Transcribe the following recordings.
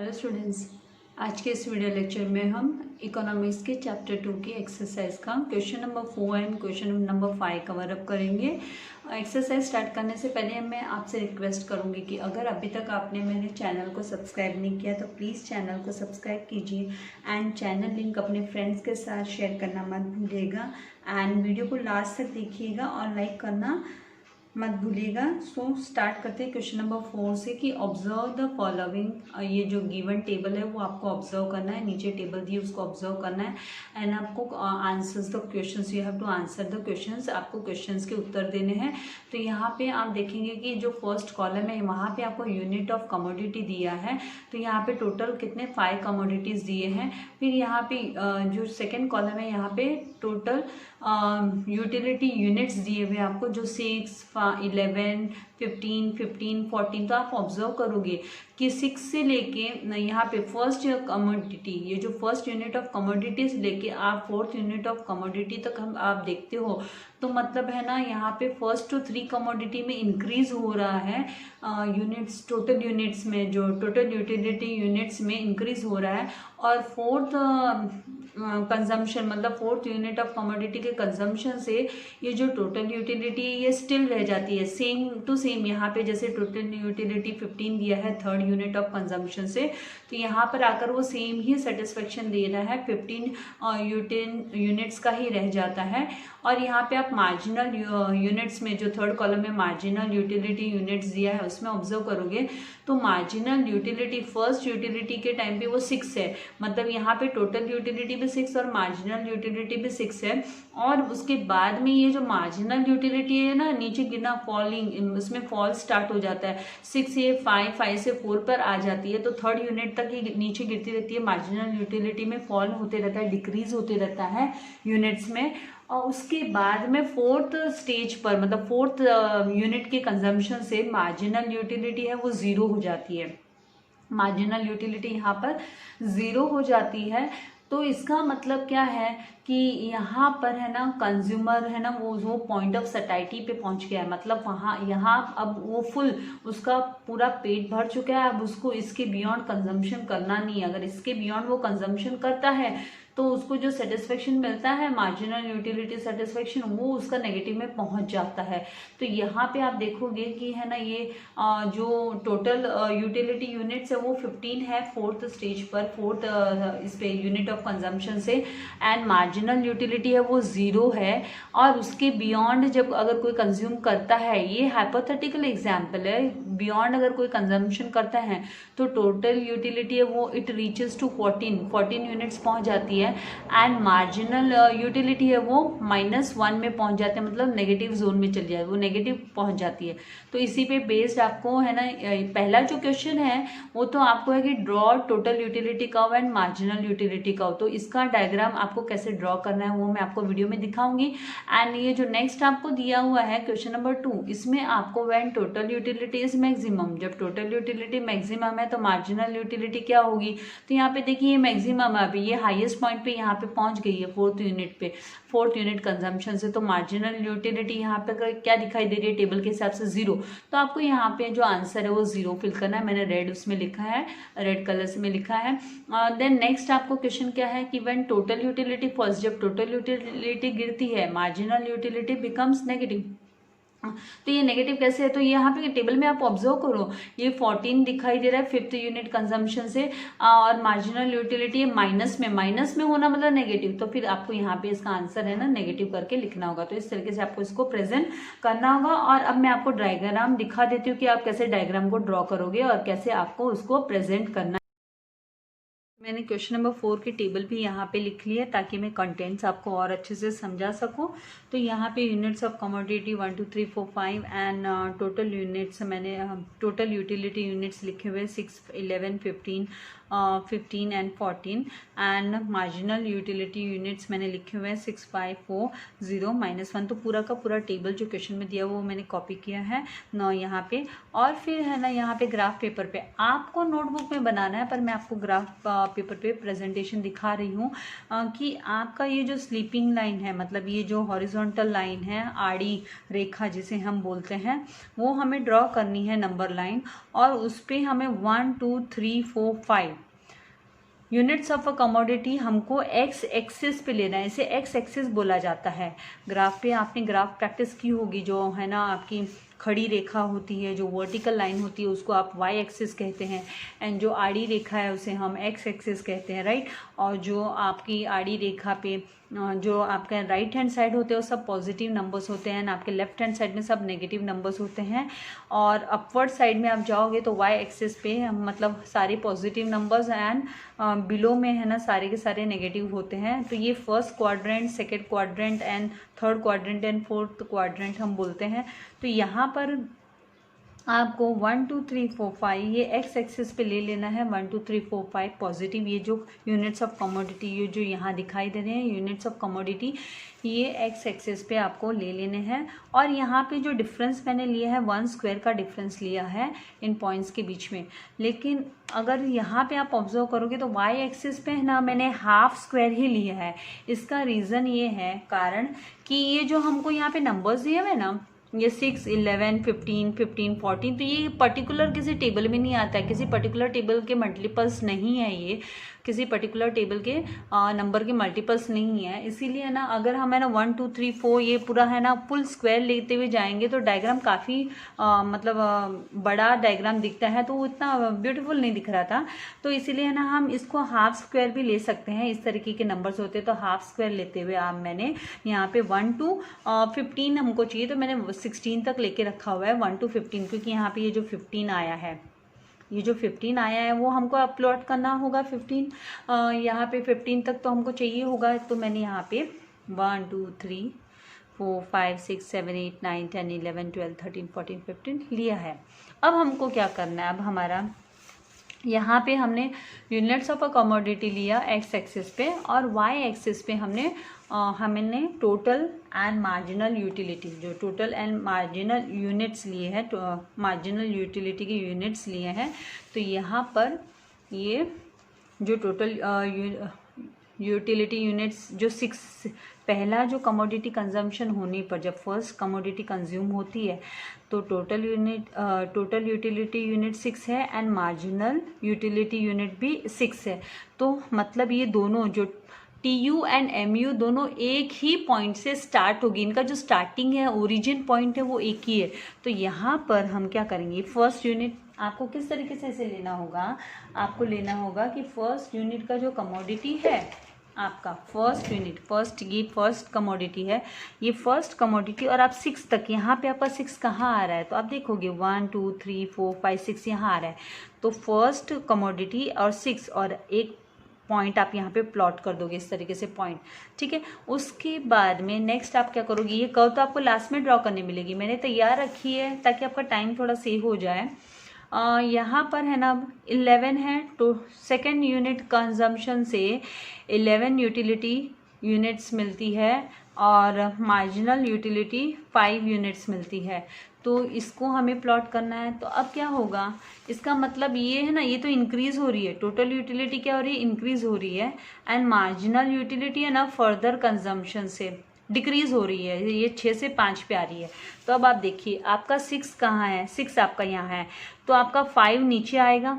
Hello students, आज के इस वीडियो लेक्चर में हम इकोनॉमिक्स के चैप्टर 2 की एक्सरसाइज का question number 4 and question number 5 cover up करेंगे। एक्सरसाइज स्टार्ट करने से पहले मैं आपसे रिक्वेस्ट करूंगी कि अगर अभी तक आपने मेरे चैनल को सब्सक्राइब नहीं किया तो प्लीज़ चैनल को सब्सक्राइब कीजिए एंड चैनल लिंक अपने फ्रेंड्स के साथ शेयर करना मत भूलिएगा एंड वीडियो को लास्ट तक देखिएगा और लाइक करना मत भूलिएगा। सो स्टार्ट करते हैं क्वेश्चन नंबर 4 से कि ऑब्जर्व द फॉलोइंग। ये जो गिवन टेबल है वो आपको ऑब्जर्व करना है, नीचे टेबल दी उसको ऑब्जर्व करना है एंड आपको answers the questions, you have to answer the questions, आपको क्वेश्चंस के उत्तर देने हैं। तो यहाँ पे आप देखेंगे कि जो फर्स्ट कॉलम है वहाँ पे आपको यूनिट ऑफ कमोडिटी दिया है, तो यहाँ पे टोटल कितने 5 कमोडिटीज़ दिए हैं। फिर यहाँ पे जो सेकेंड कॉलम है यहाँ पे टोटल यूटिलिटी यूनिट्स दिए हुए आपको, जो 6, 11, 15, 15, 14। तो आप ऑब्जर्व करोगे कि 6 से लेके यहाँ पे फर्स्ट कमोडिटी, ये जो फर्स्ट यूनिट ऑफ कमोडिटी से लेके आप फोर्थ यूनिट ऑफ कमोडिटी तक हम आप देखते हो, तो मतलब है ना यहाँ पे फर्स्ट टू 3 कमोडिटी में इंक्रीज हो रहा है यूनिट्स, टोटल यूनिट्स में, जो टोटल यूटिलिटी यूनिट्स में इंक्रीज हो रहा है। और फोर्थ कंजम्पशन मतलब फोर्थ यूनिट ऑफ कमोडिटी के कंजम्पशन से ये जो टोटल यूटिलिटी ये स्टिल रह जाती है सेम टू सेम। यहाँ पे जैसे टोटल यूटिलिटी 15 दिया है थर्ड यूनिट ऑफ कंजम्पशन से, तो यहाँ पर आकर वो सेम ही सेटिस्फेक्शन दे रहा है, 15 यूनिट्स का ही रह जाता है। और यहाँ पे आप मार्जिनल यूनिट्स में, जो थर्ड कॉलम में मार्जिनल यूटिलिटी यूनिट्स दिया है उसमें ऑब्जर्व करोगे तो मार्जिनल यूटिलिटी फर्स्ट यूटिलिटी के टाइम पे वो 6 है, मतलब यहाँ पे टोटल यूटिलिटी भी 6 और मार्जिनल यूटिलिटी भी 6 है। और उसके बाद में ये जो मार्जिनल यूटिलिटी है ना, नीचे गिरना फॉलिंग, उसमें फॉल स्टार्ट हो जाता है, 6 से 5, 5 से 4 पर आ जाती है, तो थर्ड यूनिट तक ही नीचे गिरती रहती है। मार्जिनल यूटिलिटी में फॉल होते रहता है, डिक्रीज होते रहता है यूनिट्स में। और उसके बाद में फोर्थ स्टेज पर मतलब फोर्थ यूनिट के कंजम्पशन से मार्जिनल यूटिलिटी है वो 0 हो जाती है, मार्जिनल यूटिलिटी यहाँ पर 0 हो जाती है। तो इसका मतलब क्या है कि यहाँ पर है ना कंज्यूमर है ना वो पॉइंट ऑफ सटाइटी पे पहुँच गया है, मतलब वहाँ यहाँ अब वो फुल उसका पूरा पेट भर चुका है, अब उसको इसके बियॉन्ड कंजम्पशन करना नहीं है। अगर इसके बियॉन्ड वो कंजम्पशन करता है तो उसको जो सेटिस्फेक्शन मिलता है मार्जिनल यूटिलिटी सेटिस्फेक्शन, वो उसका नेगेटिव में पहुंच जाता है। तो यहाँ पे आप देखोगे कि है ना ये जो टोटल यूटिलिटी यूनिट्स है वो 15 है फोर्थ स्टेज पर, फोर्थ इस पे यूनिट ऑफ कंजम्पशन से, एंड मार्जिनल यूटिलिटी है वो 0 है। और उसके बियॉन्ड जब अगर कोई कंज्यूम करता है, ये हाइपोथेटिकल एग्जाम्पल है, बियॉन्ड अगर कोई कंजम्पशन करता है तो टोटल यूटिलिटी है वो इट रीचेस टू 14 यूनिट्स पहुंच जाती है एंड मार्जिनल यूटिलिटी है वो -1 में पहुंच जाते हैं, मतलब नेगेटिव जोन में चली जाए, वो नेगेटिव पहुंच जाती है। तो इसी पे बेस्ड आपको है ना पहला जो क्वेश्चन है वो तो आपको है कि draw total utility curve and marginal utility curve, तो इसका डायग्राम आपको कैसे ड्रॉ करना है वो मैं आपको वीडियो में दिखाऊंगी। एंड ये जो नेक्स्ट आपको दिया हुआ है क्वेश्चन नंबर 2, इसमें आपको when total utility is maximum, जब टोटल यूटिलिटी मैक्सिमम है तो मार्जिनल यूटिलिटी क्या होगी। तो यहाँ पे देखिए ये मैक्सिमम है, अभी ये हाईएस्ट पॉइंट पे यहाँ पे पहुंच गई है फोर्थ यूनिट पे, फोर्थ यूनिट कंजम्पशन से। तो मार्जिनल यूटिलिटी यहाँ पे क्या दिखाई दे रही है टेबल के हिसाब से 0। तो आपको यहाँ पे जो आंसर है वो 0 फिल करना है, मैंने रेड उसमें लिखा है, रेड कलर से में लिखा है। देन नेक्स्ट आपको क्वेश्चन क्या है कि व्हेन टोटल यूटिलिटी फर्स्ट, जब टोटल यूटिलिटी गिरती है मार्जिनल यूटिलिटी बिकम्स नेगेटिव। तो ये नेगेटिव कैसे है, तो यहाँ पे टेबल में आप ऑब्जर्व करो ये 14 दिखाई दे रहा है फिफ्थ यूनिट कंजम्पशन से, और मार्जिनल यूटिलिटी है माइनस में होना मतलब नेगेटिव, तो फिर आपको यहाँ पे इसका आंसर है ना नेगेटिव करके लिखना होगा। तो इस तरीके से आपको इसको प्रेजेंट करना होगा। और अब मैं आपको डायग्राम दिखा देती हूँ कि आप कैसे डायग्राम को ड्रॉ करोगे और कैसे आपको उसको प्रेजेंट करना। मैंने क्वेश्चन नंबर 4 की टेबल भी यहाँ पे लिख ली है ताकि मैं कंटेंट्स आपको और अच्छे से समझा सकूँ। तो यहाँ पे units of commodity 1 2 3 4 5 and total units मैंने टोटल यूटिलिटी यूनिट्स लिखे हुए 6, 11, 15 15 and 14 and marginal utility units मैंने लिखे हुए हैं 6540 -1। तो पूरा का पूरा टेबल जो क्वेश्चन में दिया वो मैंने कॉपी किया है ना यहाँ पे। और फिर है ना यहाँ पे ग्राफ पेपर पे आपको नोटबुक में बनाना है, पर मैं आपको ग्राफ पेपर पे प्रेजेंटेशन दिखा रही हूँ कि आपका ये जो स्लीपिंग लाइन है, मतलब ये जो हॉरिजॉन्टल लाइन है, आड़ी रेखा जिसे हम बोलते हैं, वो हमें ड्रॉ करनी है नंबर लाइन, और उस पर हमें 1 2 3 4 5 यूनिट्स ऑफ अ कमोडिटी हमको एक्स एक्सिस पे लेना है। इसे एक्स एक्सिस बोला जाता है। ग्राफ पे आपने ग्राफ प्रैक्टिस की होगी, जो है ना आपकी खड़ी रेखा होती है, जो वर्टिकल लाइन होती है उसको आप वाई एक्सिस कहते हैं, एंड जो आड़ी रेखा है उसे हम एक्स एक्सिस कहते हैं, राइट। और जो आपकी आड़ी रेखा पे जो आपका राइट हैंड साइड होते हैं वो सब पॉजिटिव नंबर्स होते हैं, आपके लेफ्ट हैंड साइड में सब नेगेटिव नंबर्स होते हैं। और अपवर्ड साइड में आप जाओगे तो वाई एक्सिस पे मतलब सारे पॉजिटिव नंबर्स एंड बिलो में है ना सारे के सारे नेगेटिव होते हैं। तो ये first quadrant, second quadrant and third quadrant and fourth quadrant हम बोलते हैं। तो यहाँ पर आपको 1 2 3 4 5 ये एक्स एक्सिस पे ले लेना है। 1 2 3 4 5 पॉजिटिव, ये जो यूनिट्स ऑफ कमोडिटी ये जो यहाँ दिखाई दे रहे हैं यूनिट्स ऑफ कमोडिटी, ये एक्स एक्सिस पे आपको ले लेने हैं। और यहाँ पे जो डिफरेंस मैंने लिया है 1 स्क्वायर का डिफरेंस लिया है इन पॉइंट्स के बीच में। लेकिन अगर यहाँ पे आप ऑब्जर्व करोगे तो वाई एक्सिस पे है ना मैंने हाफ स्क्वायर ही लिया है। इसका रीज़न ये है, कारण कि ये जो हमको यहाँ पे नंबर्स दिए हुए ना, ये 6 11 15 15 14, तो ये पर्टिकुलर किसी टेबल में नहीं आता है, किसी पर्टिकुलर टेबल के मल्टीपल्स नहीं है, ये किसी पर्टिकुलर टेबल के नंबर के मल्टीपल्स नहीं है। इसीलिए है ना अगर हम है ना 1 2 3 4 ये पूरा है ना फुल स्क्वायर लेते हुए जाएंगे तो डायग्राम काफ़ी मतलब बड़ा डायग्राम दिखता है, तो वो इतना ब्यूटीफुल नहीं दिख रहा था। तो इसीलिए है ना हम इसको हाफ स्क्वायर भी ले सकते हैं। इस तरीके के नंबर्स होते हैं तो हाफ स्क्वायर लेते हुए मैंने यहाँ पे 1 to 15 हमको चाहिए, तो मैंने 16 तक लेके रखा हुआ है 1 to 15, क्योंकि यहाँ पे ये जो 15 आया है, ये जो 15 आया है वो हमको अपलोड करना होगा 15, यहाँ पे 15 तक तो हमको चाहिए होगा। तो मैंने यहाँ पे 1 2 3 4 5 6 7 8 9 10 11 12 13 14 15 लिया है। अब हमको क्या करना है, अब हमारा यहाँ पे हमने यूनिट्स ऑफ अ कमोडिटी लिया एक्स एक्सिस पे, और वाई एक्सिस पे हमने टोटल एंड मार्जिनल यूटिलिटी, जो टोटल एंड मार्जिनल यूनिट्स लिए हैं, मार्जिनल यूटिलिटी के यूनिट्स लिए हैं। तो यहाँ पर ये जो टोटल यूटिलिटी यूनिट्स जो 6, पहला जो कमोडिटी कंजम्पशन होने पर जब फर्स्ट कमोडिटी कंज्यूम होती है तो टोटल यूटिलिटी यूनिट 6 है एंड मार्जिनल यूटिलिटी यूनिट भी 6 है। तो मतलब ये दोनों जो TU एंड MU दोनों एक ही पॉइंट से स्टार्ट होगी, इनका जो स्टार्टिंग है ओरिजिन पॉइंट है वो एक ही है। तो यहाँ पर हम क्या करेंगे, फर्स्ट यूनिट आपको किस तरीके से इसे लेना होगा, आपको लेना होगा कि फर्स्ट यूनिट का जो कमोडिटी है आपका फर्स्ट यूनिट, ये फर्स्ट कमोडिटी है, ये फर्स्ट कमोडिटी, और आप 6 तक, यहाँ पे आपका 6 कहाँ आ रहा है तो आप देखोगे 1 2 3 4 5 6 यहाँ आ रहा है। तो फर्स्ट कमोडिटी और 6 और एक पॉइंट आप यहाँ पे प्लॉट कर दोगे इस तरीके से पॉइंट, ठीक है। उसके बाद में नेक्स्ट आप क्या करोगे, ये कर्व तो आपको लास्ट में ड्रॉ करने मिलेगी, मैंने तैयार रखी है ताकि आपका टाइम थोड़ा सेव हो जाए। यहाँ पर है ना 11 है, तो सेकेंड यूनिट कंजम्पशन से 11 यूटिलिटी यूनिट्स मिलती है और मार्जिनल यूटिलिटी 5 यूनिट्स मिलती है। तो इसको हमें प्लॉट करना है। तो अब क्या होगा, इसका मतलब ये है ना, ये तो इंक्रीज हो रही है, टोटल यूटिलिटी क्या हो रही है, इंक्रीज हो रही है, एंड मार्जिनल यूटिलिटी है ना फर्दर कंजम्पशन से डिक्रीज हो रही है, ये 6 से 5 पे आ रही है। तो अब आप देखिए आपका 6 कहाँ है, 6 आपका यहाँ है, तो आपका 5 नीचे आएगा,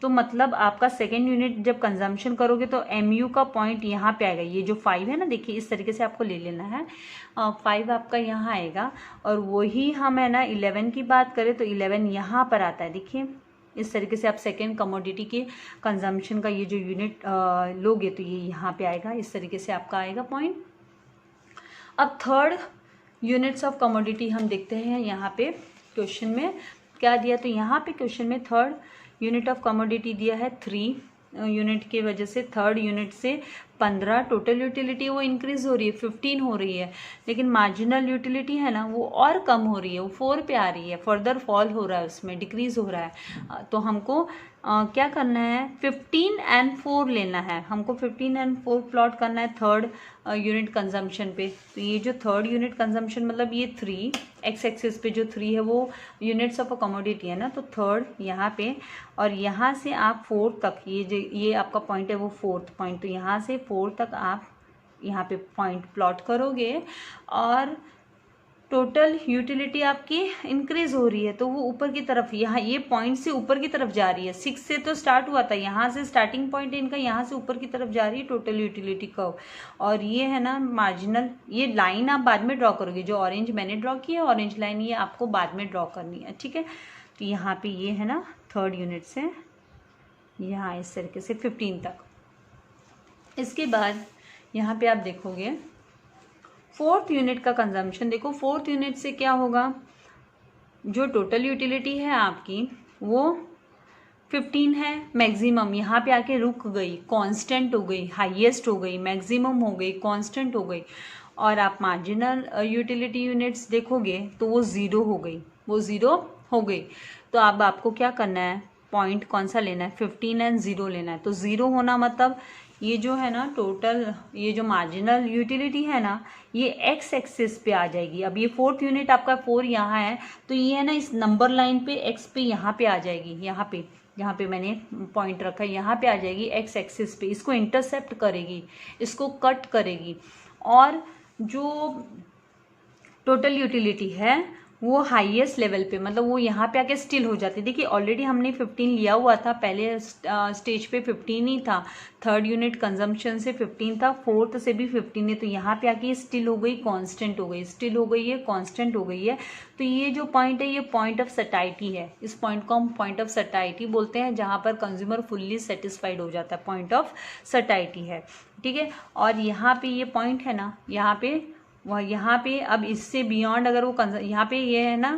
तो मतलब आपका सेकेंड यूनिट जब कंजम्पशन करोगे तो MU का पॉइंट यहाँ पे आएगा। ये जो 5 है ना, देखिए इस तरीके से आपको ले लेना है, 5 आपका यहाँ आएगा, और वही हम है ना 11 की बात करें तो 11 यहाँ पर आता है। देखिए इस तरीके से आप सेकेंड कमोडिटी के कंजम्पशन का ये जो यूनिट लोगे तो ये यहाँ पे आएगा, इस तरीके से आपका आएगा पॉइंट। अब थर्ड यूनिट्स ऑफ कमोडिटी हम देखते हैं यहाँ पे क्वेश्चन में क्या दिया। तो यहाँ पे क्वेश्चन में थर्ड यूनिट ऑफ कमोडिटी दिया है 3 यूनिट की वजह से, थर्ड यूनिट से 15 टोटल यूटिलिटी वो इंक्रीज हो रही है, 15 हो रही है, लेकिन मार्जिनल यूटिलिटी है ना वो और कम हो रही है, वो 4 पे आ रही है, फर्दर फॉल हो रहा है, उसमें डिक्रीज हो रहा है। तो हमको क्या करना है, 15 एंड 4 लेना है, हमको 15 एंड 4 प्लॉट करना है थर्ड यूनिट कंजम्पशन पे। तो ये जो थर्ड यूनिट कंजम्पशन मतलब ये 3 एक्स एक्सिस पे जो 3 है वो यूनिट्स ऑफ अ कमोडिटी है ना, तो थर्ड यहाँ पे, और यहाँ से आप 4 तक, ये आपका पॉइंट है वो 4th पॉइंट, तो यहाँ से 4 तक आप यहाँ पे पॉइंट प्लॉट करोगे और टोटल यूटिलिटी आपकी इंक्रीज हो रही है, तो वो ऊपर की तरफ, यहाँ ये पॉइंट से ऊपर की तरफ जा रही है। 6 से तो स्टार्ट हुआ था, यहाँ से स्टार्टिंग पॉइंट इनका यहाँ से ऊपर की तरफ जा रही है टोटल यूटिलिटी कर्व। और ये है ना मार्जिनल, ये लाइन आप बाद में ड्रॉ करोगे, जो ऑरेंज मैंने ड्रॉ की है ऑरेंज लाइन, ये आपको बाद में ड्रॉ करनी है, ठीक है। तो यहाँ पे ये है ना थर्ड यूनिट से यहाँ इस तरीके से 15 तक। इसके बाद यहाँ पे आप देखोगे फोर्थ यूनिट का कंजम्पशन। देखो फोर्थ यूनिट से क्या होगा, जो टोटल यूटिलिटी है आपकी वो 15 है, मैक्सिमम यहाँ पे आके रुक गई, कांस्टेंट हो गई, हाईएस्ट हो गई, मैक्सिमम हो गई, कांस्टेंट हो गई। और आप मार्जिनल यूटिलिटी यूनिट्स देखोगे तो वो ज़ीरो हो गई, वो ज़ीरो हो गई। तो अब आपको क्या करना है, पॉइंट कौन सा लेना है, 15 एंड 0 लेना है। तो 0 होना मतलब ये जो है ना टोटल, ये जो मार्जिनल यूटिलिटी है ना ये एक्स एक्सिस पे आ जाएगी। अब ये फोर्थ यूनिट आपका 4 यहाँ है, तो ये है ना इस नंबर लाइन पे एक्स पे यहाँ पे आ जाएगी, यहाँ पे मैंने पॉइंट रखा है, यहाँ पे आ जाएगी एक्स एक्सिस पे, इसको इंटरसेप्ट करेगी, इसको कट करेगी। और जो टोटल यूटिलिटी है वो हाईएस्ट लेवल पे, मतलब वो यहाँ पे आके स्टिल हो जाती है। देखिए ऑलरेडी हमने 15 लिया हुआ था, पहले स्टेज पे 15 ही था, थर्ड यूनिट कंजम्पशन से 15 था, फोर्थ से भी 15 है, तो यहाँ पे आके स्टिल हो गई, कांस्टेंट हो गई, स्टिल हो गई है, कांस्टेंट हो गई है। तो ये जो पॉइंट है ये पॉइंट ऑफ सटाइटी है, इस पॉइंट को हम पॉइंट ऑफ सटाइटी बोलते हैं, जहाँ पर कंज्यूमर फुल्ली सेटिस्फाइड हो जाता है, पॉइंट ऑफ सटाइटी है, ठीक है। और यहाँ पे ये पॉइंट है ना, यहाँ पे वह, यहाँ पे अब इससे बियॉन्ड अगर वो यहाँ पे ये है ना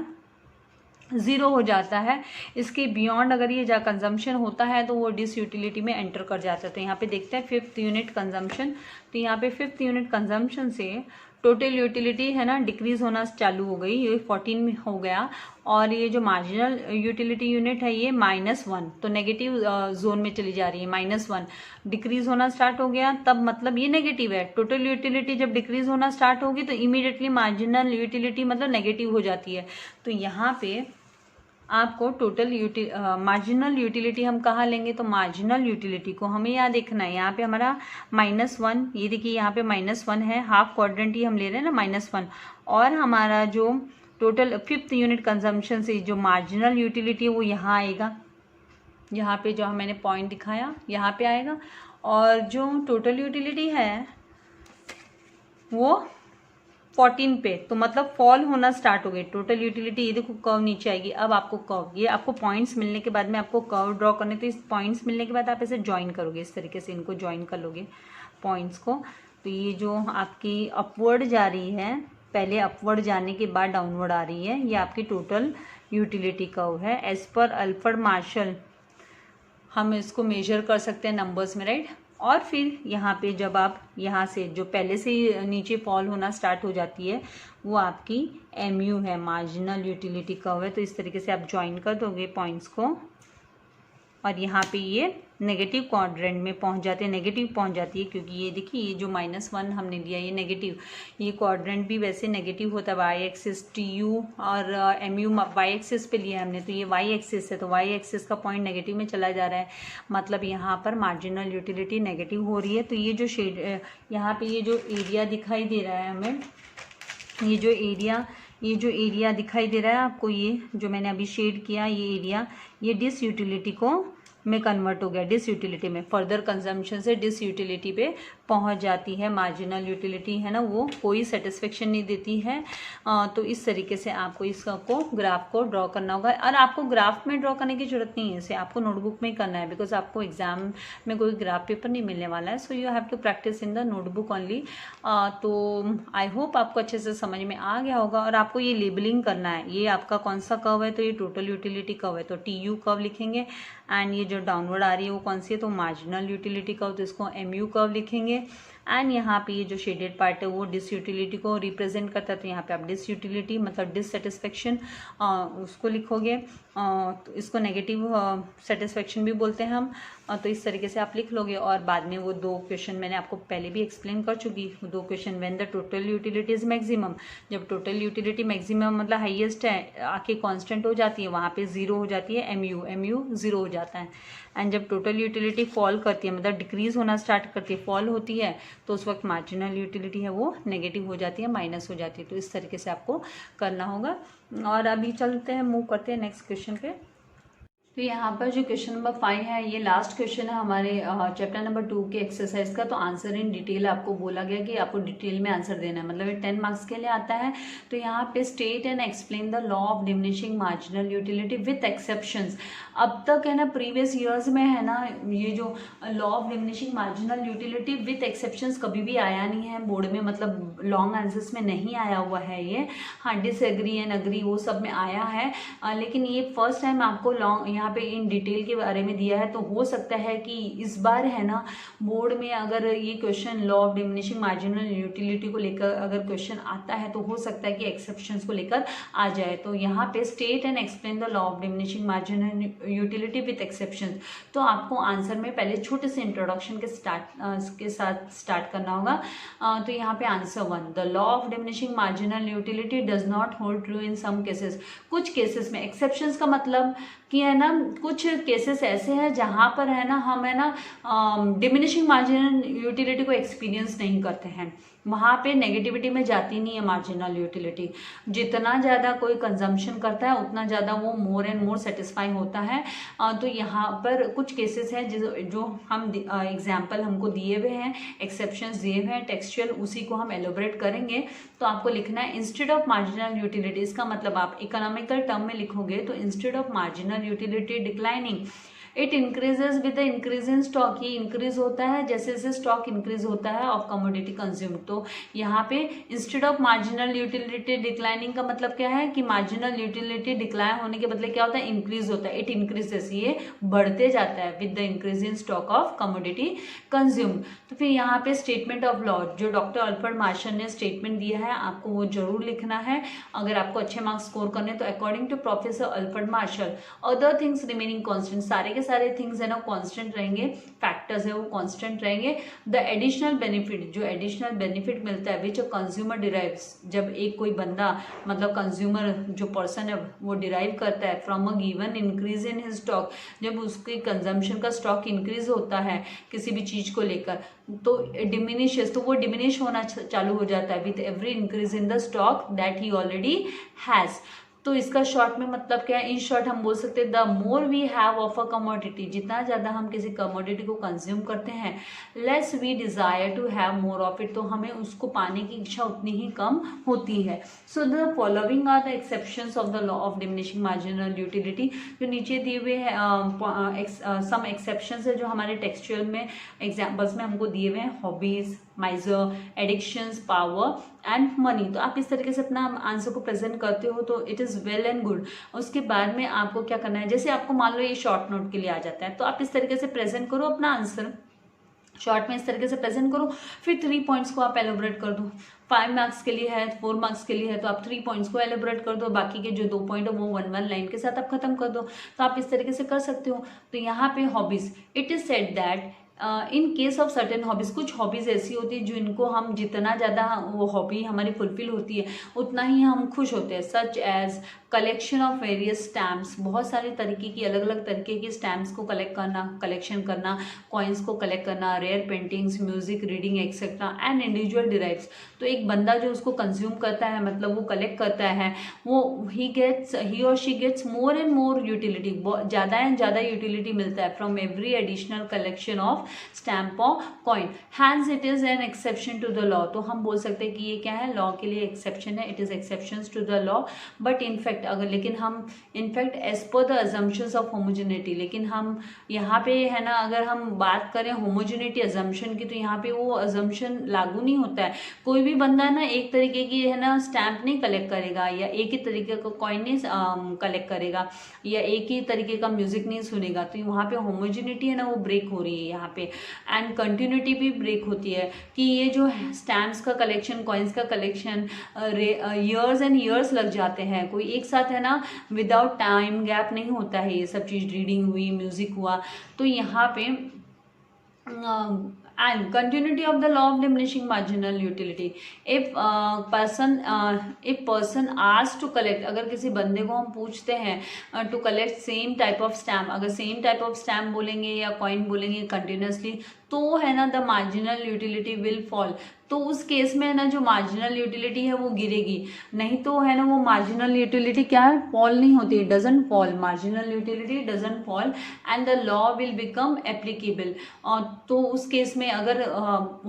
0 हो जाता है, इसके बियॉन्ड अगर ये जा कंजम्पशन होता है तो वो डिस यूटिलिटी में एंटर कर जाता है। तो यहाँ पे देखते हैं 5th यूनिट कंजम्पशन। तो यहाँ पे 5th यूनिट कंजम्पशन से टोटल यूटिलिटी है ना डिक्रीज होना चालू हो गई, ये 14 में हो गया। और ये जो मार्जिनल यूटिलिटी यूनिट है ये -1, तो नेगेटिव जोन में चली जा रही है, -1 डिक्रीज होना स्टार्ट हो गया, तब मतलब ये नेगेटिव है। टोटल यूटिलिटी जब डिक्रीज होना स्टार्ट होगी तो इमीडिएटली मार्जिनल यूटिलिटी मतलब नेगेटिव हो जाती है। तो यहाँ पे आपको टोटल मार्जिनल यूटिलिटी हम कहाँ लेंगे, तो मार्जिनल यूटिलिटी को हमें यहाँ देखना है, यहाँ पे हमारा -1, ये देखिए यहाँ पे -1 है, हाफ क्वाड्रेंट ही हम ले रहे हैं ना -1। और हमारा जो टोटल 5th यूनिट कंजम्पशन से जो मार्जिनल यूटिलिटी है वो यहाँ आएगा, यहाँ पे जो मैंने पॉइंट दिखाया यहाँ पे आएगा। और जो टोटल यूटिलिटी है वो 14 पे, तो मतलब फॉल होना स्टार्ट हो गई टोटल यूटिलिटी। ये देखो कर्व नीचे आएगी। अब आपको कर्व, ये आपको पॉइंट्स मिलने के बाद में आपको कर्व ड्रॉ करने, तो इस पॉइंट्स मिलने के बाद आप इसे ज्वाइन करोगे, इस तरीके से इनको ज्वाइन कर लोगे पॉइंट्स को। तो ये जो आपकी अपवर्ड जा रही है, पहले अपवर्ड जाने के बाद डाउनवर्ड आ रही है, ये आपकी टोटल यूटिलिटी कर्व है। एज पर अल्फ्रेड मार्शल हम इसको मेजर कर सकते हैं नंबर्स में, राइट। और फिर यहाँ पे जब आप यहाँ से जो पहले से ही नीचे फॉल होना स्टार्ट हो जाती है वो आपकी MU है, मार्जिनल यूटिलिटी कर्व है। तो इस तरीके से आप ज्वाइन कर दोगे पॉइंट्स को और यहाँ पे ये नेगेटिव क्वाड्रेंट में पहुँच जाते हैं, नेगेटिव पहुँच जाती है, क्योंकि ये देखिए ये जो -1 हमने लिया ये नेगेटिव, ये क्वाड्रेंट भी वैसे नेगेटिव होता है। वाई एक्सिस TU और MU वाई एक्सिस पे लिया हमने, तो ये वाई एक्सिस है, तो वाई एक्सिस का पॉइंट नेगेटिव में चला जा रहा है, मतलब यहाँ पर मार्जिनल यूटिलिटी नेगेटिव हो रही है। तो ये जो शेड यहाँ पे ये जो एरिया दिखाई दे रहा है हमें, ये जो एरिया दिखाई दे रहा है आपको, ये जो मैंने अभी शेड किया ये एरिया, ये डिस यूटिलिटी को में कन्वर्ट हो गया, डिस यूटिलिटी में, फर्दर कंजम्पशन से डिस यूटिलिटी पे पहुंच जाती है। मार्जिनल यूटिलिटी है ना वो कोई सेटिस्फेक्शन नहीं देती है। तो इस तरीके से आपको इसको ग्राफ को ड्रॉ करना होगा। और आपको ग्राफ में ड्रॉ करने की जरूरत नहीं है, इसे आपको नोटबुक में ही करना है, बिकॉज आपको एग्जाम में कोई ग्राफ पेपर नहीं मिलने वाला है। So you have to practise in the notebook only. तो आई होप आपको अच्छे से समझ में आ गया होगा। और आपको ये लेबलिंग करना है, ये आपका कौन सा कर्व है, तो ये टोटल यूटिलिटी कर्व है, तो TU कर्व लिखेंगे। एंड ये जो डाउनवर्ड आ रही है वो कौन सी है, तो मार्जिनल यूटिलिटी कर्व, तो इसको MU कर्व लिखेंगे। लिखोगे। एंड यहाँ पे ये जो शेडेड पार्ट है वो डिसयूटिलिटी को रिप्रेजेंट करता है, तो यहाँ पे आप डिसयूटिलिटी मतलब डिससेटिस्फेक्शन उसको लिखोगे। तो इसको नेगेटिव सेटिस्फेक्शन भी बोलते हैं हम। तो इस तरीके से आप लिख लोगे। और बाद में वो 2 क्वेश्चन मैंने आपको पहले भी एक्सप्लेन कर चुकी, 2 question. When the total utility is maximum, जब टोटल यूटिलिटी मैक्सिमम मतलब हाईएस्ट है आके कांस्टेंट हो जाती है, वहाँ पे 0 हो जाती है, MU 0 हो जाता है। एंड जब टोटल यूटिलिटी फॉल करती है मतलब डिक्रीज होना स्टार्ट करती है, फॉल होती है, तो उस वक्त मार्जिनल यूटिलिटी है वो नेगेटिव हो जाती है, माइनस हो जाती है। तो इस तरीके से आपको करना होगा। और अभी चलते हैं, मूव करते हैं नेक्स्ट क्वेश्चन पे। तो यहाँ पर जो क्वेश्चन नंबर 5 है ये लास्ट क्वेश्चन है हमारे चैप्टर नंबर 2 के एक्सरसाइज का। तो आंसर इन डिटेल आपको बोला गया कि आपको डिटेल में आंसर देना है, मतलब ये 10 मार्क्स के लिए आता है। तो यहाँ पे state and explain the law of diminishing marginal utility with exceptions. अब तक है ना प्रीवियस ईयर्स में है ना ये जो law of diminishing marginal utility with exceptions कभी भी आया नहीं है बोर्ड में, मतलब लॉन्ग आंसर्स में नहीं आया हुआ है ये। हाँ, डिसएग्री एंड अग्री वो सब में आया है, लेकिन ये फर्स्ट टाइम आपको लॉन्ग यहाँ पे इन डिटेल के बारे में दिया है। तो हो सकता है कि इस बार है ना बोर्ड में अगर ये question law of diminishing marginal utility को लेकर अगर क्वेश्चन आता है तो हो सकता है कि एक्सेप्शंस को लेकर आ जाए। तो यहाँ पे state and explain the law of diminishing marginal utility with exceptions. तो आपको आंसर में पहले छोटे से इंट्रोडक्शन के साथ स्टार्ट करना होगा। तो यहाँ पे answer 1, the law of diminishing marginal utility does not hold true in some cases. कुछ केसेस में, एक्सेप्शंस का मतलब कि है ना कुछ केसेस ऐसे हैं जहाँ पर है ना हम है ना डिमिनिशिंग मार्जिनल यूटिलिटी को एक्सपीरियंस नहीं करते हैं, वहाँ पे नेगेटिविटी में जाती नहीं है मार्जिनल यूटिलिटी। जितना ज़्यादा कोई कंजम्पशन करता है उतना ज़्यादा वो मोर एंड मोर सेटिस्फाई होता है। तो यहाँ पर कुछ केसेस हैं जो हम एग्जाम्पल हमको दिए हुए हैं, एक्सेप्शंस दिए हुए हैं टेक्सचुअल, उसी को हम एलोबरेट करेंगे। तो आपको लिखना है इंस्टेड ऑफ मार्जिनल यूटिलिटी, इसका मतलब आप इकोनॉमिकल टर्म में लिखोगे तो instead of marginal utility declining it increases with the increase in stock. ये इंक्रीज होता है जैसे जैसे स्टॉक इंक्रीज होता है ऑफ कमोडिटी कंज्यूम। तो यहाँ पे instead of marginal utility declining का मतलब क्या है कि मार्जिनल यूटिलिटी डिक्लाइन होने के बदले क्या होता है, इंक्रीज होता है। इट इंक्रीजेस, ये बढ़ते जाता है with the increase in stock of commodity consume. तो फिर यहाँ पे स्टेटमेंट ऑफ लॉ जो डॉक्टर अल्फ्रेड मार्शल ने स्टेटमेंट दिया है आपको वो जरूर लिखना है अगर आपको अच्छे मार्क्स स्कोर करने। तो according to professor Alfred Marshall other things remaining constant, सारे के सारे थिंग्स है ना कांस्टेंट रहेंगे, फैक्टर्स है वो कांस्टेंट रहेंगे। द एडिशनल बेनिफिट, जो एडिशनल बेनिफिट मिलता है विच अ कंज्यूमर डिराइव्स, जब एक कोई बंदा मतलब कंज्यूमर जो पर्सन है वो डिराइव करता है from a given increase in his stock, जब उसके कंजम्पशन का स्टॉक इंक्रीज होता है किसी भी चीज को लेकर तो डिमिनिशेस, तो वो डिमिनिश होना चालू हो जाता है with every increase in the stock that he already has. तो इसका शॉर्ट में मतलब क्या है, इन शॉर्ट हम बोल सकते हैं the more we have of a commodity, जितना ज़्यादा हम किसी कमोडिटी को कंज्यूम करते हैं less we desire to have more of it, तो हमें उसको पाने की इच्छा उतनी ही कम होती है। So the following are the exceptions of the law of diminishing marginal utility. जो नीचे दिए हुए हैं सम एक्सेप्शंस है जो हमारे टेक्सचुअल में एग्जाम्पल्स में हमको दिए हुए हैं, hobbies, माइजर, addictions, power and money. तो आप इस तरीके से अपना आंसर को प्रेजेंट करते हो तो it is well and good. उसके बाद में आपको क्या करना है, जैसे आपको मान लो ये शॉर्ट नोट के लिए आ जाता है तो आप इस तरीके से प्रेजेंट करो अपना आंसर, शॉर्ट में इस तरीके से प्रेजेंट करो, फिर 3 पॉइंट्स को आप एलोबरेट कर दो। 5 मार्क्स के लिए है, 4 मार्क्स के लिए है तो आप 3 पॉइंट्स को एलोबरेट कर दो, बाकी के जो 2 पॉइंट है वो 1 लाइन के साथ आप खत्म कर दो। तो आप इस तरीके से कर सकते हो। तो यहाँ पे hobbies, it is said that in case of certain hobbies, कुछ हॉबीज ऐसी होती है जो इनको हम जितना ज़्यादा वो हॉबी हमारी फुलफिल होती है उतना ही हम खुश होते हैं। Such as collection of various stamps, बहुत सारे तरीके की अलग अलग तरीके की स्टैम्प्स को कलेक्ट करना, कलेक्शन करना, कॉइन्स को कलेक्ट करना, rare paintings, music, reading etcetera and individual derives. तो एक बंदा जो उसको कंज्यूम करता है मतलब वो कलेक्ट करता है वो ही और she gets more and more utility, ज़्यादा एंड ज़्यादा यूटिलिटी मिलता है from every additional collection of stamp और coin. Hence it is an exception to the law. तो हम बोल सकते हैं कि ये क्या है, लॉ के लिए एक्सेप्शन है, it is exceptions to the law. But in fact अगर लेकिन हम in fact as per the assumptions of homogeneity, लेकिन हम यहाँ पे है ना अगर हम बात करें होमोजेनिटी अजम्पशन की तो यहाँ पे वो अजम्पशन लागू नहीं होता है। कोई भी बंदा ना एक तरीके की है ना स्टैम्प नहीं कलेक्ट करेगा या एक ही तरीके का कॉइन नहीं कलेक्ट करेगा या एक ही तरीके का म्यूजिक नहीं सुनेगा। तो वहाँ पे होमोजेनिटी है ना वो ब्रेक हो रही है यहाँ पे। एंड कंटिन्यूटी भी ब्रेक होती है कि ये जो स्टैम्प्स का कलेक्शन, कॉइन्स का कलेक्शन ईयर्स एंड ईयर्स लग जाते हैं, कोई एक साथ है ना विदाउट टाइम गैप नहीं होता है ये सब चीज़, रीडिंग हुई, म्यूजिक हुआ। तो यहाँ पे and continuity of the law of diminishing marginal utility, if person asked to collect, अगर किसी बंदे को हम पूछते हैं to collect same type of stamp, अगर सेम टाइप ऑफ स्टैम्प बोलेंगे या कॉइन बोलेंगे कंटिन्यूसली, तो है ना the marginal utility will fall. तो उस केस में है ना जो मार्जिनल यूटिलिटी है वो गिरेगी, नहीं तो है ना वो मार्जिनल यूटिलिटी क्या है, फॉल नहीं होती, doesn't fall, marginal utility doesn't fall and the law will become applicable. तो उस केस में अगर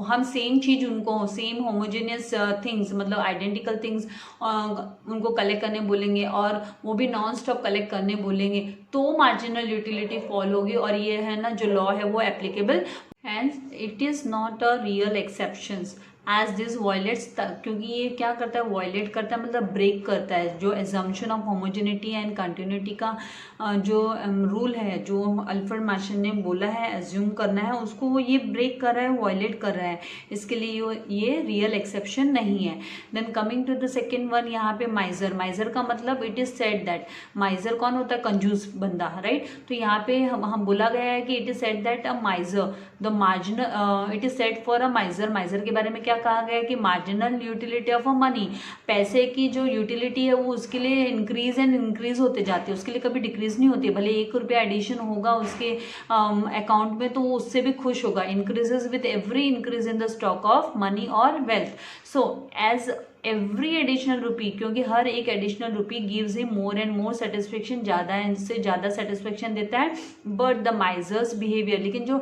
हम सेम चीज उनको, सेम होमोजेनियस थिंग्स मतलब आइडेंटिकल थिंग्स उनको कलेक्ट करने बोलेंगे और वो भी नॉन स्टॉप कलेक्ट करने बोलेंगे, तो मार्जिनल यूटिलिटी फॉल होगी और ये है ना जो लॉ है वो applicable. Hence, it is not a real exceptions as this violates, क्योंकि ये क्या करता है, वायलेट करता है मतलब ब्रेक करता है जो assumption of homogeneity and continuity का जो रूल है, जो अल्फ्रेड मार्शन ने बोला है एज्यूम करना है, उसको वो ये ब्रेक कर रहा है, वायलेट कर रहा है, इसके लिए ये रियल एक्सेप्शन नहीं है। Then coming to the second one, यहाँ पे माइजर, माइजर का मतलब it is said that, miser कौन होता है, कंजूस बंदा, राइट। तो यहाँ पे हम बोला गया है कि it is said that a माइजर the marginal, it is said for a माइजर, माइजर के बारे में क्या कहा गया है कि marginal utility of a money, पैसे की जो यूटिलिटी है वो उसके लिए इंक्रीज एंड इंक्रीज होते जाती है, उसके लिए कभी डिक्रीज नहीं होती, भले 1 रुपया एडिशन होगा उसके अकाउंट में तो वो उससे भी खुश होगा, increases with every increase in the stock of money और wealth. So as every additional rupee, क्योंकि हर एक additional rupee gives him more and more satisfaction, ज़्यादा से ज़्यादा सेटिस्फेक्शन देता है, बट द माइजर्स बिहेवियर, लेकिन जो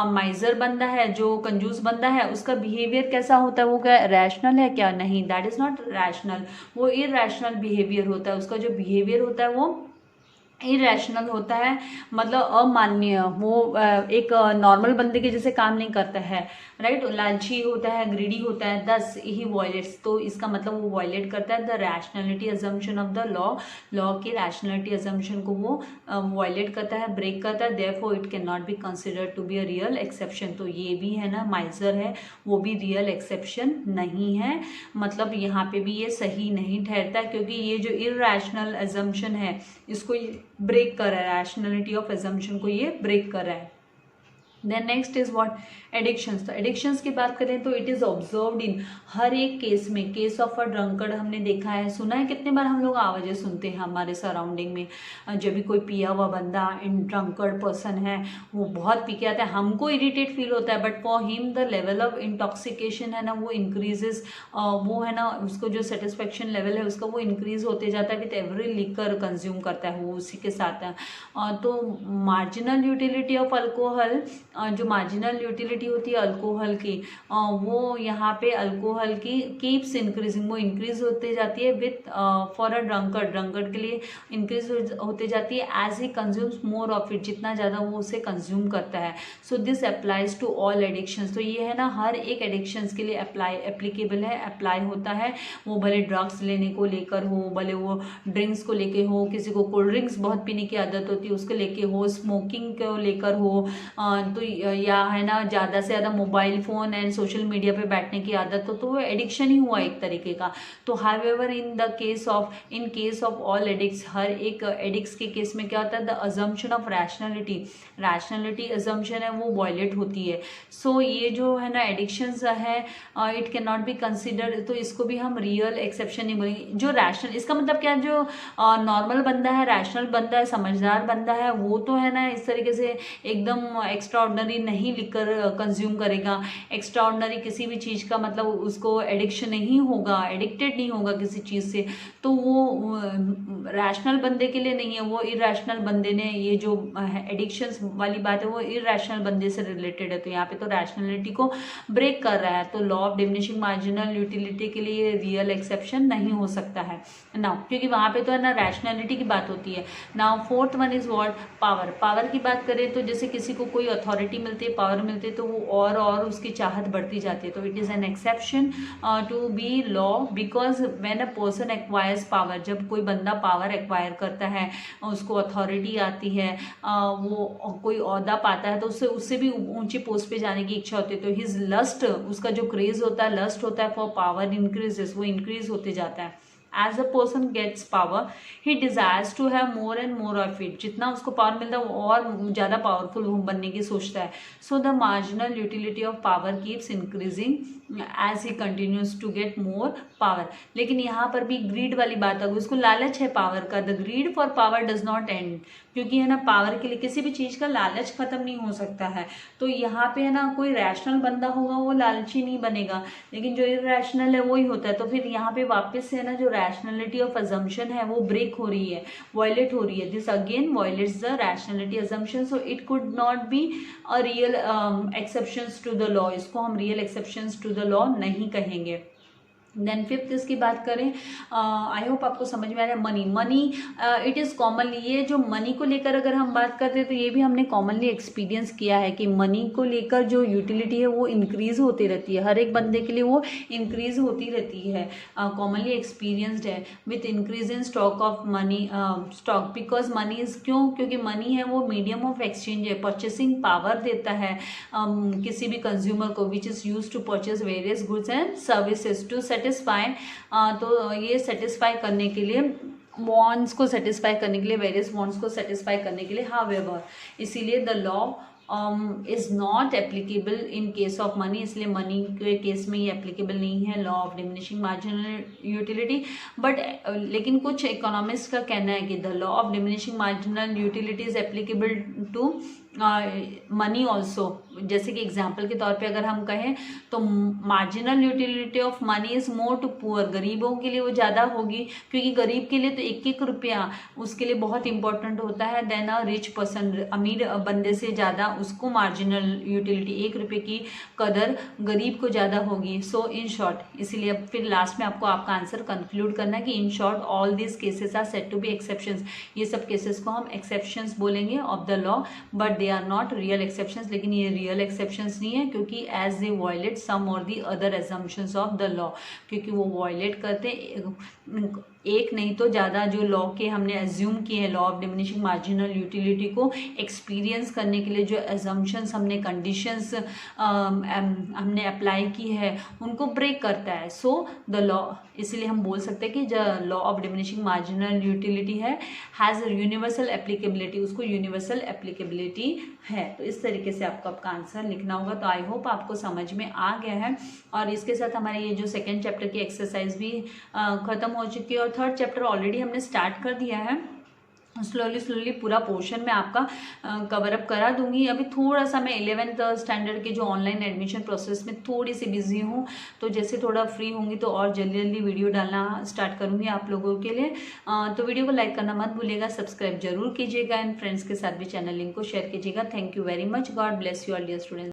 माइजर बंदा है, जो कंजूस बंदा है, उसका बिहेवियर कैसा होता है, वो क्या रैशनल है क्या, नहीं, दैट इज नॉट रैशनल, वो इरैशनल बिहेवियर होता है, उसका जो बिहेवियर होता है वो इरेशनल होता है, मतलब अमान्य, वो एक नॉर्मल बंदे के जैसे काम नहीं करता है, राइट, लालची होता है, ग्रीडी होता है, दस ही वायलेट्स, तो इसका मतलब वो वायलेट करता है the rationality assumption of the law, law की रैशनैलिटी अजम्पशन को वो वायलेट करता है, ब्रेक करता है, therefore it can not be considered to be a real exception. तो ये भी है ना माइजर है वो भी रियल एक्सेप्शन नहीं है, मतलब यहाँ पे भी ये सही नहीं ठहरता, क्योंकि ये जो इरैशनल अजम्पशन है इसको ब्रेक कर रहा है, रैशनैलिटी ऑफ अजम्पशन को ये ब्रेक कर रहा है। Then next is what, addictions. तो एडिक्शंस की बात करें तो इट इज ऑब्जर्व्ड इन हर एक केस में, केस ऑफ अ ड्रंकर्ड हमने देखा है, सुना है, कितने बार हम लोग आवाज़ें सुनते हैं हमारे सराउंडिंग में, जब भी कोई पिया हुआ बंदा इन ड्रंकर्ड पर्सन है वो बहुत पी के आता है, हमको इरिटेट फील होता है, but for him the level of intoxication है ना वो इंक्रीजेस, वो है ना उसको जो सेटिस्फेक्शन लेवल है उसका वो इंक्रीज होते जाता है विथ एवरी लिकर कंज्यूम करता है वो उसी के साथ है। तो मार्जिनल यूटिलिटी ऑफ अल्कोहल, जो मार्जिनल यूटिलिटी होती है अल्कोहल की, वो यहाँ पे अल्कोहल की कीप्स इंक्रीजिंग, वो इंक्रीज होते जाती है with for a drunkard, drunkard के लिए इंक्रीज होते जाती है as he consumes more of it, जितना ज़्यादा वो उसे कंज्यूम करता है। So this applies to all addictions. तो ये है ना हर एक एडिक्शंस के लिए एप्लीकेबल है, अप्लाई होता है, वो भले ड्रग्स लेने को लेकर हो, भले वो ड्रिंक्स को लेके हो, किसी को कोल्ड ड्रिंक्स बहुत पीने की आदत होती है उसको लेके हो, स्मोकिंग को लेकर हो, तो या है ना ज़्यादा से ज़्यादा mobile phone and social media पे बैठने की आदत हो, तो वो एडिक्शन ही हुआ एक तरीके का। तो however in case of all addicts, हर एक एडिक्ट्स के केस में क्या होता है, the assumption of rationality assumption है वो वायलेट होती है। सो ये जो है ना एडिक्शंस है it can not be considered, तो इसको भी हम रियल एक्सेप्शन नहीं बोलेंगे। जो रैशनल, इसका मतलब क्या, जो नॉर्मल बंदा है, रैशनल बंदा है, समझदार बंदा है, वो तो है ना इस तरीके से एकदम एक्स्ट्रा ऑर्डिनरी नहीं लिखकर कंज्यूम करेगा, एक्स्ट्रा ऑर्डिनरी किसी भी चीज़ का मतलब उसको एडिक्शन नहीं होगा, एडिक्टेड नहीं होगा किसी चीज़ से, तो वो रैशनल बंदे के लिए नहीं है, वो इरैशनल बंदे ने, ये जो एडिक्शंस वाली बात है वो इरैशनल बंदे से रिलेटेड है, तो यहाँ पे तो रैशनैलिटी को ब्रेक कर रहा है, तो law of diminishing marginal utility के लिए रियल एक्सेप्शन नहीं हो सकता है नाउ, क्योंकि वहाँ पे तो है ना रैशनैलिटी की बात होती है। Now fourth one is what, power. Power की बात करें तो जैसे किसी को कोई अथॉरिटी अथॉरिटी मिलती है, पावर मिलती है, तो वो और उसकी चाहत बढ़ती जाती है। तो it is an exception to be law because when a person acquires power, जब कोई बंदा पावर एक्वायर करता है, उसको अथॉरिटी आती है, वो कोई ओहदा पाता है, तो उससे भी ऊंची पोस्ट पे जाने की इच्छा होती है। तो हिज लस्ट, उसका जो क्रेज होता है, लस्ट होता है फॉर पावर इंक्रीजेस, वो इंक्रीज होते जाता है। As a person gets power, he desires to have more and more of it. जितना उसको पावर मिलता है वो और ज़्यादा पावरफुल बनने की सोचता है। So the marginal utility of power keeps increasing as he continues to get more power. लेकिन यहाँ पर भी ग्रीड वाली बात आ गई, उसको लालच है पावर का। The greed for power does not end, क्योंकि है ना पावर के लिए किसी भी चीज़ का लालच खत्म नहीं हो सकता है। तो यहाँ पे है ना कोई रैशनल बंदा होगा वो लालची नहीं बनेगा, लेकिन जो इरैशनल है वो ही होता है। तो फिर यहाँ पे वापस से है ना जो रैशनलिटी ऑफ अजम्पशन है वो ब्रेक हो रही है, वायलेट हो रही है। This again violates the rationality assumption, so it could not be a real exceptions to the law. इसको हम real exceptions to the law नहीं कहेंगे। देन फिफ्थ इसकी बात करें, आई होप आपको समझ में आ रहा है। मनी इट इज़ कॉमनली, ये जो मनी को लेकर अगर हम बात करते हैं तो ये भी हमने कॉमनली एक्सपीरियंस किया है कि मनी को लेकर जो यूटिलिटी है वो इंक्रीज होती रहती है, हर एक बंदे के लिए वो इंक्रीज होती रहती है। कॉमनली एक्सपीरियंस्ड है with increase in stock of money, stock because money is, क्योंकि मनी है वो मीडियम ऑफ एक्सचेंज है, परचेसिंग पावर देता है किसी भी कंज्यूमर को, which is use to purchase various goods and services to satisfy. तो ये सेटिस्फाई करने के लिए, वॉन्ट्स को सेटिस्फाई करने के लिए, वेरियस वॉन्ट्स को सेटिस्फाई करने के लिए, हाउएवर, इसीलिए the law is not applicable in case of money, इसलिए मनी के केस में ये एप्लीकेबल नहीं है law of diminishing marginal utility. But लेकिन कुछ इकोनॉमिस्ट का कहना है कि the law of diminishing marginal utility is applicable to money also. जैसे कि एग्जाम्पल के तौर पे अगर हम कहें तो marginal utility of money is more to poor, गरीबों के लिए वो ज़्यादा होगी, क्योंकि गरीब के लिए तो एक एक रुपया उसके लिए बहुत इंपॉर्टेंट होता है देन अ रिच पर्सन, अमीर बंदे से ज़्यादा उसको मार्जिनल यूटिलिटी, एक रुपये की कदर गरीब को ज़्यादा होगी। सो इन शॉर्ट, इसीलिए अब फिर लास्ट में आपको आपका आंसर कंक्लूड करना है कि in short all this cases are said to be exceptions. ये सब केसेस को हम एक्सेप्शंस बोलेंगे of the law, but they are not real exceptions. लेकिन ये रियल एक्सेप्शंस नहीं है, क्योंकि एज दे वायलेट सम और the other assumptions of the law, क्योंकि वो वायलेट करते एक नहीं तो ज़्यादा जो लॉ के हमने एज्यूम किए हैं, law of diminishing marginal utility को एक्सपीरियंस करने के लिए जो एजम्पशंस हमने, कंडीशंस हमने अप्लाई की है, उनको ब्रेक करता है। सो द लॉ, इसलिए हम बोल सकते हैं कि जो law of diminishing marginal utility है हैज़ यूनिवर्सल एप्लीकेबिलिटी, उसको यूनिवर्सल एप्लीकेबिलिटी है। तो इस तरीके से आपको आपका आंसर लिखना होगा। तो आई होप आपको समझ में आ गया है, और इसके साथ हमारे ये जो सेकेंड चैप्टर की एक्सरसाइज भी ख़त्म हो चुकी है, और थर्ड चैप्टर ऑलरेडी हमने स्टार्ट कर दिया है। स्लोली पूरा पोर्शन में आपका कवर अप करा दूंगी। अभी थोड़ा सा मैं 11th स्टैंडर्ड के जो ऑनलाइन एडमिशन प्रोसेस में थोड़ी सी बिजी हूँ, तो जैसे थोड़ा फ्री होंगी तो और जल्दी वीडियो डालना स्टार्ट करूँगी आप लोगों के लिए। तो वीडियो को लाइक करना मत भूलिएगा, सब्सक्राइब जरूर कीजिएगा, एंड फ्रेंड्स के साथ भी चैनल लिंक को शेयर कीजिएगा। Thank you very much, God bless you all dear students.